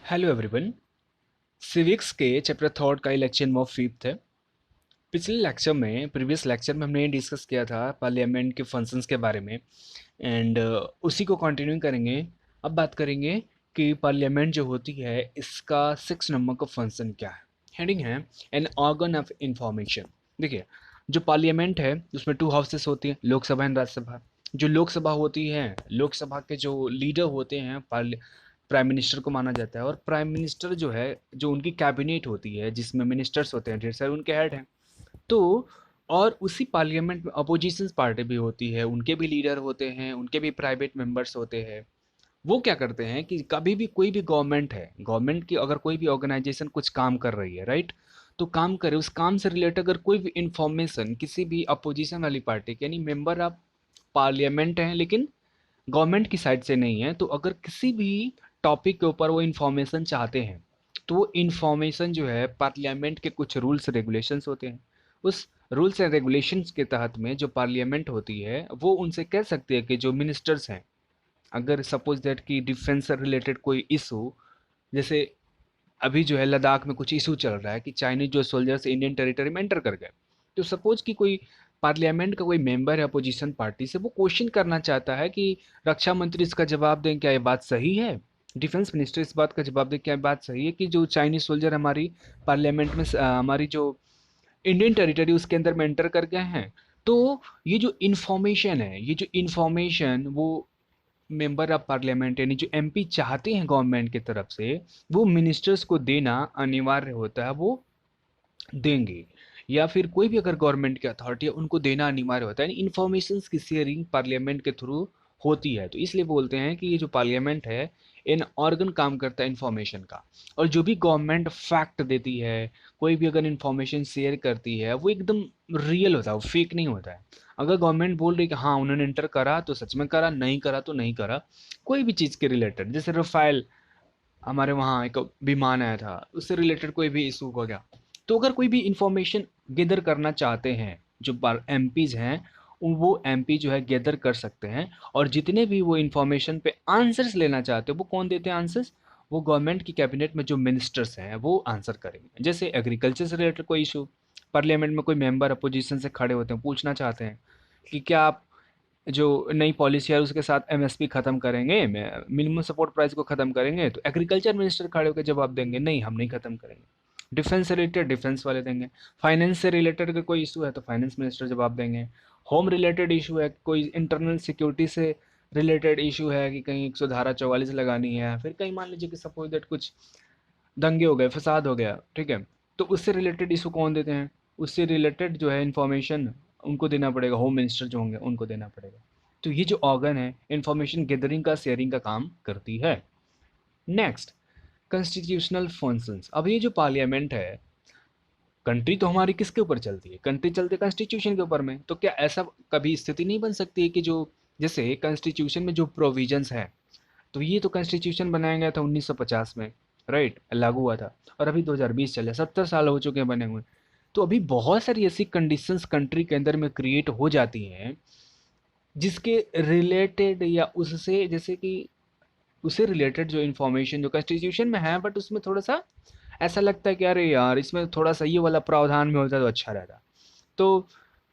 Hello everyone. Civics के chapter third का election वो फिफ्थ है। पिछले लेक्चर में प्रीवियस लेक्चर में हमने डिस्कस किया था पार्लियामेंट के फंक्शंस के बारे में एंड उसी को कंटिन्यू करेंगे। अब बात करेंगे कि पार्लियामेंट जो होती है इसका 6 नंबर का फंक्शन क्या है। हेडिंग है एन ऑर्गन ऑफ इंफॉर्मेशन। देखिए, जो पार्लियामेंट है उसमें टू हाउसेस होती है, लोकसभा एंड राज्यसभा। जो लोकसभा होती है, लोकसभा के जो लीडर होते हैं प्राइम मिनिस्टर को माना जाता है, और प्राइम मिनिस्टर जो है, जो उनकी कैबिनेट होती है जिसमें मिनिस्टर्स होते हैं ढेर सारे, उनके हेड हैं। तो और उसी पार्लियामेंट में अपोजिशन पार्टी भी होती है, उनके भी लीडर होते हैं, उनके भी प्राइवेट मेंबर्स होते हैं। वो क्या करते हैं कि कभी भी कोई भी गवर्नमेंट है, गवर्नमेंट की अगर कोई भी ऑर्गेनाइजेशन कुछ काम कर रही है, राइट, तो काम करे, उस काम से रिलेटेड अगर कोई भी इंफॉर्मेशन किसी भी अपोजिशन वाली पार्टी के, यानी मेंबर ऑफ पार्लियामेंट हैं लेकिन गवर्नमेंट की साइड से नहीं है, तो अगर किसी भी टॉपिक के ऊपर वो इन्फॉर्मेशन चाहते हैं, तो वो इन्फॉर्मेशन जो है पार्लियामेंट के कुछ रूल्स रेगुलेशंस होते हैं, उस रूल्स एंड रेगुलेशंस के तहत में जो पार्लियामेंट होती है वो उनसे कह सकती है कि जो मिनिस्टर्स हैं, अगर सपोज दैट कि डिफेंस से रिलेटेड कोई इशू, जैसे अभी जो है लद्दाख में कुछ इशू चल रहा है कि चाइनीज जो सोल्जर्स इंडियन टेरिटरी में एंटर कर गए, तो सपोज कि कोई पार्लियामेंट का कोई मेंबर है अपोजिशन पार्टी से, वो क्वेश्चन करना चाहता है कि रक्षा मंत्री इसका जवाब दें, क्या ये बात सही है, डिफेंस मिनिस्टर इस बात का जवाब दें, क्या ये बात सही है कि जो चाइनीज सोल्जर हमारी पार्लियामेंट में हमारी जो इंडियन टेरिटरी उसके अंदर में एंटर कर गए हैं। तो ये जो इन्फॉर्मेशन है, ये जो इन्फॉर्मेशन वो मेंबर ऑफ पार्लियामेंट यानी जो एमपी चाहते हैं गवर्नमेंट की तरफ से, वो मिनिस्टर्स को देना अनिवार्य होता है, वो देंगे। या फिर कोई भी अगर गवर्नमेंट की अथॉरिटी है उनको देना अनिवार्य होता है, इंफॉर्मेशन की शेयरिंग पार्लियामेंट के थ्रू होती है। तो इसलिए बोलते हैं कि ये जो पार्लियामेंट है इन ऑर्गन काम करता है इन्फॉर्मेशन का। और जो भी गवर्नमेंट फैक्ट देती है, कोई भी अगर इन्फॉर्मेशन शेयर करती है, वो एकदम रियल होता है, वो फेक नहीं होता है। अगर गवर्नमेंट बोल रही है कि हाँ उन्होंने एंटर करा तो सच में करा, नहीं करा तो नहीं करा, कोई भी चीज़ के रिलेटेड, जैसे रफाइल हमारे वहाँ एक विमान आया था, उससे रिलेटेड कोई भी इशू हो गया, तो अगर कोई भी इंफॉर्मेशन गैदर करना चाहते हैं, जो एमपीज हैं, वो एमपी जो है गैदर कर सकते हैं। और जितने भी वो इंफॉर्मेशन पे आंसर्स लेना चाहते हैं, वो कौन देते हैं आंसर्स, वो गवर्नमेंट की कैबिनेट में जो मिनिस्टर्स हैं वो आंसर करेंगे। जैसे एग्रीकल्चर से रिलेटेड कोई इशू, पार्लियामेंट में कोई मेंबर अपोजिशन से खड़े होते हैं, पूछना चाहते हैं कि क्या आप जो नई पॉलिसी है उसके साथ एमएसपी खत्म करेंगे, मिनिमम सपोर्ट प्राइस को खत्म करेंगे, तो एग्रीकल्चर मिनिस्टर खड़े होकर जवाब देंगे नहीं हम नहीं खत्म करेंगे। डिफेंस से रिलेटेड डिफेंस वाले देंगे। फाइनेंस से रिलेटेड अगर कोई इशू है तो फाइनेंस मिनिस्टर जवाब देंगे। होम रिलेटेड इशू है, कोई इंटरनल सिक्योरिटी से रिलेटेड इशू है कि कहीं 114 लगानी है, फिर कहीं मान लीजिए कि सपोज दैट कुछ दंगे हो गए, फसाद हो गया, ठीक है, तो उससे रिलेटेड इशू कौन देते हैं, उससे रिलेटेड जो है इन्फॉर्मेशन उनको देना पड़ेगा, होम मिनिस्टर जो होंगे उनको देना पड़ेगा। तो ये जो ऑर्गन है इन्फॉर्मेशन गैदरिंग का, शेयरिंग का काम करती है। Next, constitutional functions. अब ये जो पार्लियामेंट है, कंट्री तो हमारी किसके ऊपर चलती है, कंट्री चलती है कॉन्स्टिट्यूशन के ऊपर में, तो क्या ऐसा कभी स्थिति नहीं बन सकती है कि जो जैसे कॉन्स्टिट्यूशन में जो प्रोविजंस है, तो ये तो कॉन्स्टिट्यूशन बनाया गया था 1950 में, राइट, लागू हुआ था, और अभी 2020 चल रहा है, 70 साल हो चुके हैं बने हुए। तो अभी बहुत सारी ऐसी कंडीशंस कंट्री के अंदर में क्रिएट हो जाती हैं जिसके रिलेटेड या उससे जैसे कि उससे रिलेटेड जो इन्फॉर्मेशन जो कॉन्स्टिट्यूशन में है, बट उसमें थोड़ा सा ऐसा लगता है कि अरे यार इसमें थोड़ा सा ये वाला प्रावधान में होता तो अच्छा रहता। तो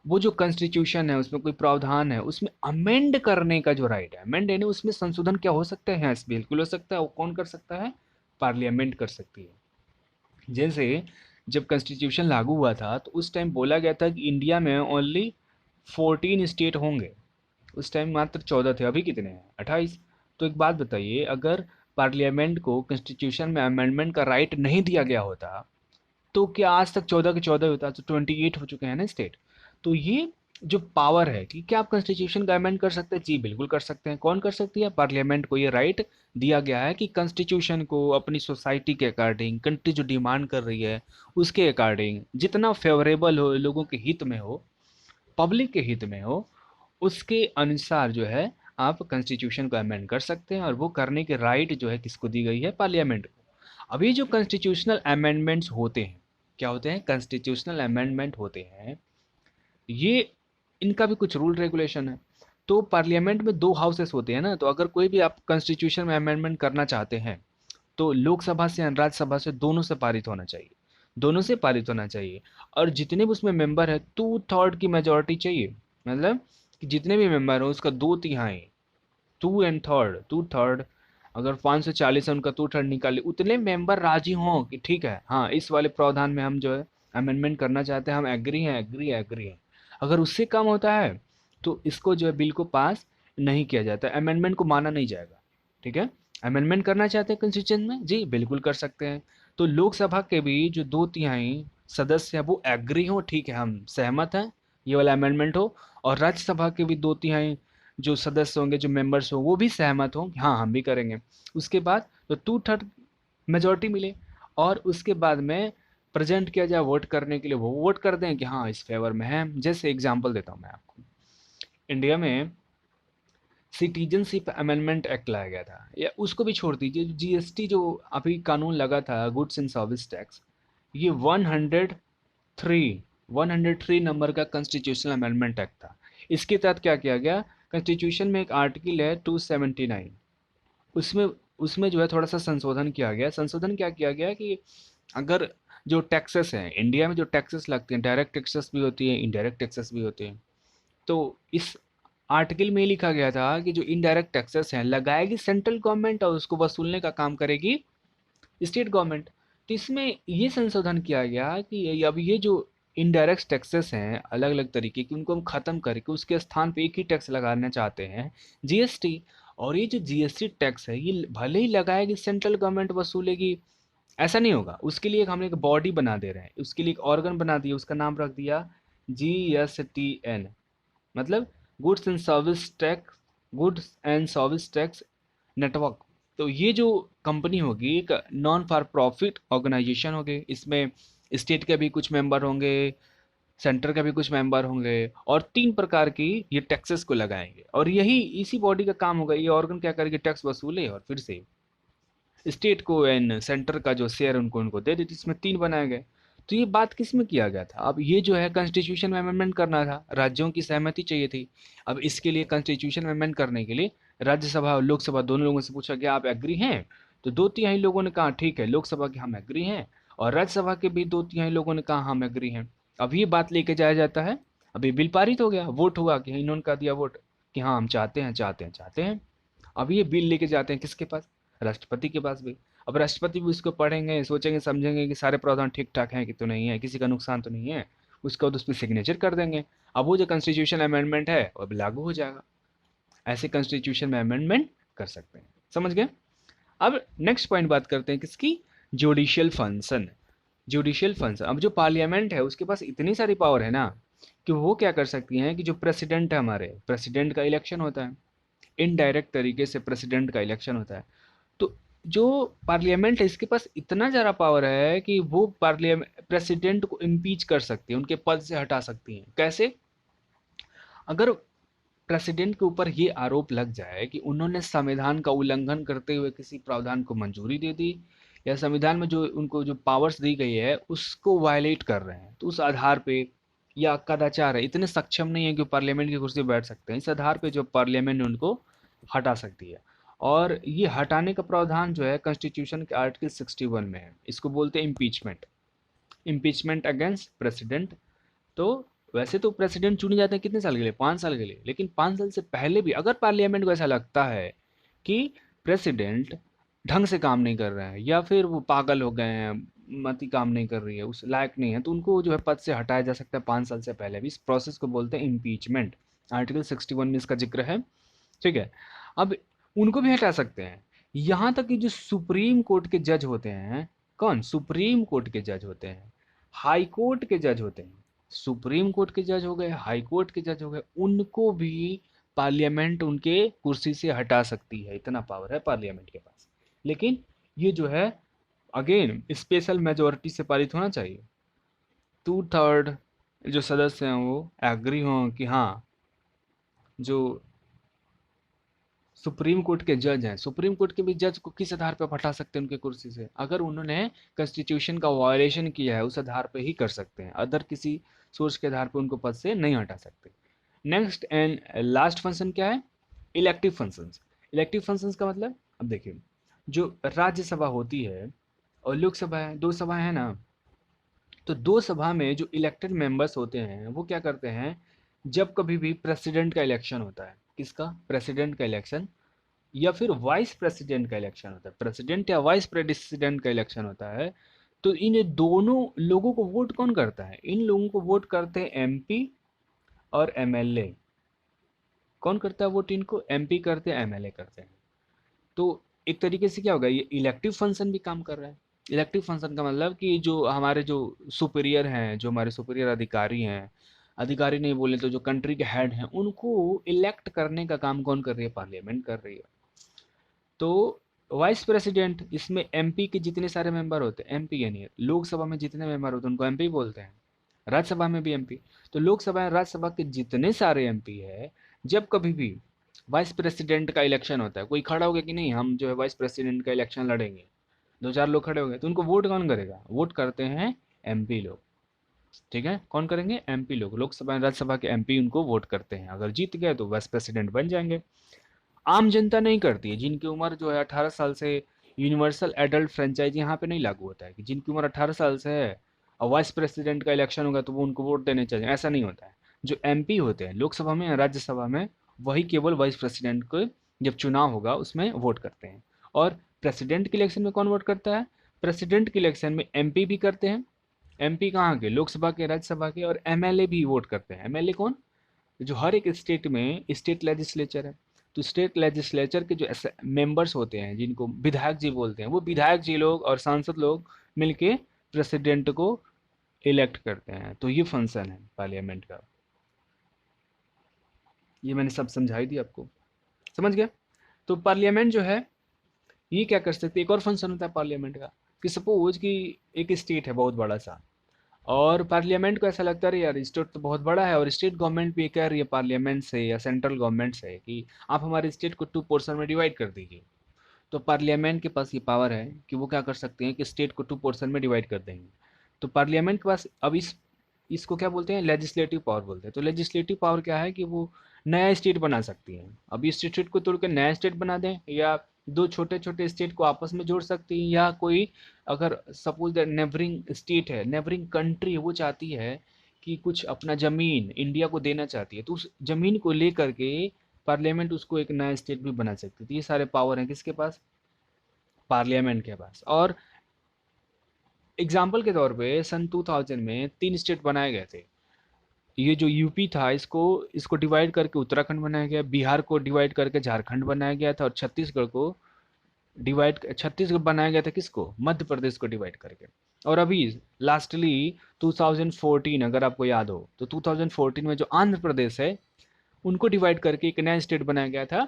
वो जो कॉन्स्टिट्यूशन है उसमें कोई प्रावधान है, उसमें अमेंड करने का जो राइट है, अमेंड यानी उसमें संशोधन क्या हो सकता है, yes, बिल्कुल हो सकता है। वो कौन कर सकता है, पार्लियामेंट कर सकती है। जैसे जब कॉन्स्टिट्यूशन लागू हुआ था तो उस टाइम बोला गया था कि इंडिया में ओनली 14 स्टेट होंगे। उस टाइम मात्र 14 थे, अभी कितने हैं, 28। तो एक बात बताइए, अगर पार्लियामेंट को कॉन्स्टिट्यूशन में अमेंडमेंट का राइट नहीं दिया गया होता, तो क्या आज तक 14 के 14 होता, तो 28 हो चुके हैं ना स्टेट। तो ये जो पावर है कि क्या आप कॉन्स्टिट्यूशन का अमेंड कर सकते हैं, जी बिल्कुल कर सकते हैं। कौन कर सकती है, पार्लियामेंट को ये राइट दिया गया है कि कॉन्स्टिट्यूशन को अपनी सोसाइटी के अकॉर्डिंग, कंट्री जो डिमांड कर रही है उसके अकॉर्डिंग, जितना फेवरेबल हो, लोगों के हित में हो, पब्लिक के हित में हो, उसके अनुसार जो है आप कॉन्स्टिट्यूशन को अमेंड कर सकते हैं। और वो करने के राइट जो है किसको दी गई है, पार्लियामेंट को। अभी जो कॉन्स्टिट्यूशनल अमेंडमेंट्स होते हैं, क्या होते हैं, कॉन्स्टिट्यूशनल अमेंडमेंट होते हैं, ये इनका भी कुछ रूल रेगुलेशन है। तो पार्लियामेंट में दो हाउसेस होते हैं ना, तो अगर कोई भी आप कॉन्स्टिट्यूशन में अमेंडमेंट करना चाहते हैं, तो लोकसभा से या राज्यसभा से, दोनों से पारित होना चाहिए, दोनों से पारित होना चाहिए। और जितने भी उसमें मेंबर है 2/3 की मेजोरिटी चाहिए, मतलब कि जितने भी मेंबर हो उसका 2/3, 2/3, अगर 540 है उनका 2/3 निकाले, उतने मेंबर राजी हों कि ठीक है हाँ इस वाले प्रावधान में हम जो है अमेंडमेंट करना चाहते हैं, हम एग्री हैं, एग्री है, एग्री है। अगर उससे कम होता है तो इसको जो है बिल को पास नहीं किया जाता, अमेंडमेंट को माना नहीं जाएगा। ठीक है, अमेंडमेंट करना चाहते हैं कॉन्स्टिट्यूशन में, जी बिल्कुल कर सकते हैं। तो लोकसभा के भी जो 2/3 सदस्य हैं वो एग्री हो, ठीक है हम सहमत हैं ये वाला अमेंडमेंट हो, और राज्यसभा के भी 2/3 जो सदस्य होंगे, जो मेंबर्स हों, वो भी सहमत हों कि हाँ हम भी करेंगे। उसके बाद तो 2/3 मेजोरिटी मिले, और उसके बाद में प्रेजेंट किया जाए वोट करने के लिए, वो वोट कर दें कि हाँ इस फेवर में है। जैसे एग्जांपल देता हूँ मैं आपको, इंडिया में सिटीजनशिप अमेंडमेंट एक्ट लाया गया था, या उसको भी छोड़ दीजिए, जीएसटी जो अभी कानून लगा था, गुड्स एंड सर्विस टैक्स, ये 103 नंबर का कॉन्स्टिट्यूशनल अमेंडमेंट एक्ट था। इसके तहत क्या किया गया, कॉन्स्टिट्यूशन में एक आर्टिकल है 279, उसमें उसमें जो है थोड़ा सा संशोधन किया गया। संशोधन क्या किया गया कि अगर जो टैक्सेस हैं इंडिया में, जो टैक्सेस लगते हैं, डायरेक्ट टैक्सेस भी होती है, इनडायरेक्ट टैक्सेस भी होते हैं, तो इस आर्टिकल में लिखा गया था कि जो इनडायरेक्ट टैक्सेस हैं लगाएगी सेंट्रल गवर्नमेंट, और उसको वसूलने का काम करेगी स्टेट गवर्नमेंट। तो इसमें ये संशोधन किया गया कि अब ये जो इनडायरेक्ट टैक्सेस हैं अलग अलग तरीके की, उनको हम खत्म करके उसके स्थान पे एक ही टैक्स लगाना चाहते हैं, जीएसटी। और ये जो जीएसटी टैक्स है ये भले ही लगाएगी सेंट्रल गवर्नमेंट वसूलेगी, ऐसा नहीं होगा। उसके लिए हम एक बॉडी बना दे रहे हैं, उसके लिए एक ऑर्गन बना दिया, उसका नाम रख दिया GSTN, मतलब goods and service tax, goods and service tax network. तो ये जो कंपनी होगी एक नॉन फॉर प्रॉफिट ऑर्गेनाइजेशन होगी, इसमें स्टेट के भी कुछ मेंबर होंगे, सेंटर के भी कुछ मेंबर होंगे, और 3 प्रकार की ये टैक्सेस को लगाएंगे, और यही इसी बॉडी का काम होगा। ये ऑर्गन क्या करेगी, टैक्स वसूले और फिर से स्टेट को एंड सेंटर का जो शेयर उनको उनको दे देती। इसमें 3 बनाए गए। तो ये बात किस में किया गया था, अब ये जो है कॉन्स्टिट्यूशन में अमेंडमेंट करना था, राज्यों की सहमति चाहिए थी। अब इसके लिए कॉन्स्टिट्यूशन अमेंडमेंट करने के लिए राज्यसभा और लोकसभा दोनों लोगों से पूछा गया आप एग्री हैं, तो 2/3 लोगों ने कहा ठीक है, लोकसभा के हम एग्री हैं, और राज्यसभा के भी 2/3 लोगों ने कहा हम एग्री हैं। अब ये बात लेके जाया जाता है, अभी बिल पारित हो गया, वोट हुआ कि इन्होंने कहा दिया वोट कि हाँ हम चाहते हैं, चाहते हैं, चाहते हैं। अब ये बिल लेके जाते हैं किसके पास, राष्ट्रपति के पास भी। अब राष्ट्रपति भी उसको पढ़ेंगे, सोचेंगे, समझेंगे कि सारे प्रावधान ठीक ठाक हैं कि तो नहीं है, किसी का नुकसान तो नहीं है, उसका बाद उस पर सिग्नेचर कर देंगे। अब वो जो कॉन्स्टिट्यूशन अमेंडमेंट है वो अब लागू हो जाएगा। ऐसे कॉन्स्टिट्यूशन में अमेंडमेंट कर सकते हैं, समझ गए। अब नेक्स्ट पॉइंट बात करते हैं किसकी, जुडिशियल फंक्शन। जुडिशियल फंक्शन, अब जो पार्लियामेंट है उसके पास इतनी सारी पावर है ना कि वो क्या कर सकती हैं कि जो प्रेसिडेंट है, हमारे प्रेसिडेंट का इलेक्शन होता है, इनडायरेक्ट तरीके से प्रेसिडेंट का इलेक्शन होता है। तो जो पार्लियामेंट है इसके पास इतना ज़्यादा पावर है कि वो पार्लियामेंट प्रेसिडेंट को इम्पीच कर सकती है, उनके पद से हटा सकती हैं। कैसे, अगर प्रेसिडेंट के ऊपर ये आरोप लग जाए कि उन्होंने संविधान का उल्लंघन करते हुए किसी प्रावधान को मंजूरी दे दी, या संविधान में जो उनको जो पावर्स दी गई है उसको वायलेट कर रहे हैं, तो उस आधार पे, या कदाचार है, इतने सक्षम नहीं है कि पार्लियामेंट की कुर्सी पर बैठ सकते हैं, इस आधार पे जो पार्लियामेंट उनको हटा सकती है। और ये हटाने का प्रावधान जो है कॉन्स्टिट्यूशन के आर्टिकल 61 में है, इसको बोलते हैं इम्पीचमेंट, इम्पीचमेंट अगेंस्ट प्रेसिडेंट। तो वैसे तो प्रेसिडेंट चुने जाते हैं कितने साल के लिए, 5 साल के लिए, लेकिन 5 साल से पहले भी अगर पार्लियामेंट को ऐसा लगता है कि प्रेसिडेंट ढंग से काम नहीं कर रहे हैं, या फिर वो पागल हो गए हैं, मति काम नहीं कर रही है, उस लायक नहीं है, तो उनको जो है पद से हटाया जा सकता है 5 साल से पहले भी। इस प्रोसेस को बोलते हैं इम्पीचमेंट, आर्टिकल 61 में इसका जिक्र है। ठीक है, अब उनको भी हटा सकते हैं। यहाँ तक कि जो सुप्रीम कोर्ट के जज होते हैं, कौन, सुप्रीम कोर्ट के जज होते हैं, हाई कोर्ट के जज होते हैं, सुप्रीम कोर्ट के जज हो गए, हाई कोर्ट के जज हो गए, उनको भी पार्लियामेंट उनके कुर्सी से हटा सकती है, इतना पावर है पार्लियामेंट के पास। लेकिन ये जो है अगेन स्पेशल मेजोरिटी से पारित होना चाहिए, 2/3 जो सदस्य हैं वो एग्री हों कि हाँ जो सुप्रीम कोर्ट के जज हैं, सुप्रीम कोर्ट के भी जज को किस आधार पर हटा सकते हैं उनके कुर्सी से, अगर उन्होंने कॉन्स्टिट्यूशन का वायलेशन किया है उस आधार पर ही कर सकते हैं, अदर किसी सोर्स के आधार पर उनको पद से नहीं हटा सकते। नेक्स्ट एंड लास्ट फंक्शन क्या है, इलेक्टिव फंक्शंस। इलेक्टिव फंक्शंस का मतलब, अब देखिए जो राज्यसभा होती है और लोकसभा है, दो सभा है ना, तो दो सभा में जो इलेक्टेड मेंबर्स होते हैं वो क्या करते हैं, जब कभी भी प्रेसिडेंट का इलेक्शन होता है, किसका, प्रेसिडेंट का इलेक्शन, या फिर वाइस प्रेसिडेंट का इलेक्शन होता है, प्रेसिडेंट या वाइस प्रेसिडेंट का इलेक्शन होता है, तो इन दोनों लोगों को वोट कौन करता है, इन लोगों को वोट करते हैं एमपी और एमएलए। कौन करता है वोट इनको, एमपी करते हैं, एमएलए करते हैं। तो एक तरीके से क्या होगा, ये इलेक्टिव फंक्शन भी काम कर रहा है। इलेक्टिव फंक्शन का मतलब कि जो हमारे जो सुपीरियर हैं, जो हमारे सुपीरियर अधिकारी हैं, अधिकारी नहीं बोले तो जो कंट्री के हेड हैं, उनको इलेक्ट करने का काम कौन कर रही है, पार्लियामेंट कर रही है। तो वाइस प्रेसिडेंट, इसमें एमपी के जितने सारे मेंबर होते हैं, एमपी यानी लोकसभा में जितने मेंबर होते हैं उनको एमपी बोलते हैं, राज्यसभा में भी एमपी। तो लोकसभा और राज्यसभा के जितने सारे एमपी है, जब कभी भी वाइस प्रेसिडेंट का इलेक्शन होता है, कोई खड़ा हो गया कि नहीं हम जो है वाइस प्रेसिडेंट का इलेक्शन लड़ेंगे, दो चार लोग खड़े हो गए, तो उनको वोट कौन करेगा, वोट करते हैं एमपी लोग। ठीक है, कौन करेंगे, एमपी लोग, लोकसभा राज्यसभा के एमपी उनको वोट करते हैं, अगर जीत गए तो वाइस प्रेसिडेंट बन जाएंगे। आम जनता नहीं करती है, जिनकी उम्र जो है 18 साल से, यूनिवर्सल एडल्ट फ्रेंचाइज यहाँ पे नहीं लागू होता है कि जिनकी उम्र 18 साल से है और वाइस प्रेसिडेंट का इलेक्शन होगा तो वो उनको वोट देने चाहिए, ऐसा नहीं होता है। जो एमपी होते हैं लोकसभा में या राज्यसभा में, वही केवल वाइस प्रेसिडेंट को जब चुनाव होगा उसमें वोट करते हैं। और प्रेसिडेंट के इलेक्शन में कौन वोट करता है, प्रेसिडेंट के इलेक्शन में एमपी भी करते हैं, एमपी कहाँ के, लोकसभा के, राज्यसभा के, और एमएलए भी वोट करते हैं। एमएलए कौन, जो हर एक स्टेट में स्टेट लेजिस्लेचर है, तो स्टेट लेजिस्लेचर के जो मेंबर्स होते हैं जिनको विधायक जी बोलते हैं, वो विधायक जी लोग और सांसद लोग मिलके प्रेसिडेंट को इलेक्ट करते हैं। तो ये फंक्शन है पार्लियामेंट का। ये मैंने सब समझाई दी आपको, समझ गया। तो पार्लियामेंट जो है ये क्या कर सकते हैं, एक और फंक्शन होता है पार्लियामेंट का, कि सपोज कि एक स्टेट है बहुत बड़ा सा, और पार्लियामेंट को ऐसा लगता है, अरे यार स्टेट तो बहुत बड़ा है, और स्टेट गवर्नमेंट भी कह रही है पार्लियामेंट से या सेंट्रल गवर्नमेंट से कि आप हमारे स्टेट को 2 पोर्शन में डिवाइड कर दीजिए। तो पार्लियामेंट के पास ये पावर है कि वो क्या कर सकते हैं कि स्टेट को 2 पोर्शन में डिवाइड कर देंगे। तो पार्लियामेंट के पास अब इसको क्या बोलते हैं, लेजिस्लेटिव पावर बोलते हैं। तो लेजिस्लेटिव पावर क्या है कि वो नया स्टेट बना सकती है, अब इस स्टेट को तोड़ के नया स्टेट बना दें, या दो छोटे छोटे स्टेट को आपस में जोड़ सकती है, या कोई अगर सपोज दैट नेबरिंग स्टेट है, नेबरिंग कंट्री है, वो चाहती है कि कुछ अपना ज़मीन इंडिया को देना चाहती है, तो उस ज़मीन को ले करके पार्लियामेंट उसको एक नया स्टेट भी बना सकती है। तो ये सारे पावर हैं किसके पास, पार्लियामेंट के पास। और एग्जाम्पल के तौर पे सन 2000 में 3 स्टेट बनाए गए थे। ये जो यूपी था, इसको डिवाइड करके उत्तराखंड बनाया गया, बिहार को डिवाइड करके झारखंड बनाया गया था, और छत्तीसगढ़ बनाया गया था किसको, मध्य प्रदेश को डिवाइड करके। और अभी लास्टली 2014, अगर आपको याद हो तो 2014 में जो आंध्र प्रदेश है उनको डिवाइड करके एक नया स्टेट बनाया गया था,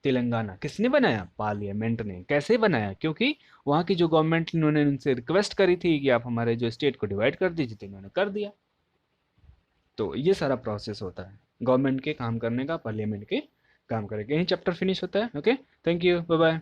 तेलंगाना। किसने बनाया, पार्लियामेंट ने। कैसे बनाया, क्योंकि वहाँ की जो गवर्नमेंट, उन्होंने उनसे रिक्वेस्ट करी थी कि आप हमारे जो स्टेट को डिवाइड कर दीजिए, तो उन्होंने कर दिया। तो ये सारा प्रोसेस होता है गवर्नमेंट के काम करने का, पार्लियामेंट के काम करने का। यही चैप्टर फिनिश होता है। Okay, thank you, bye bye.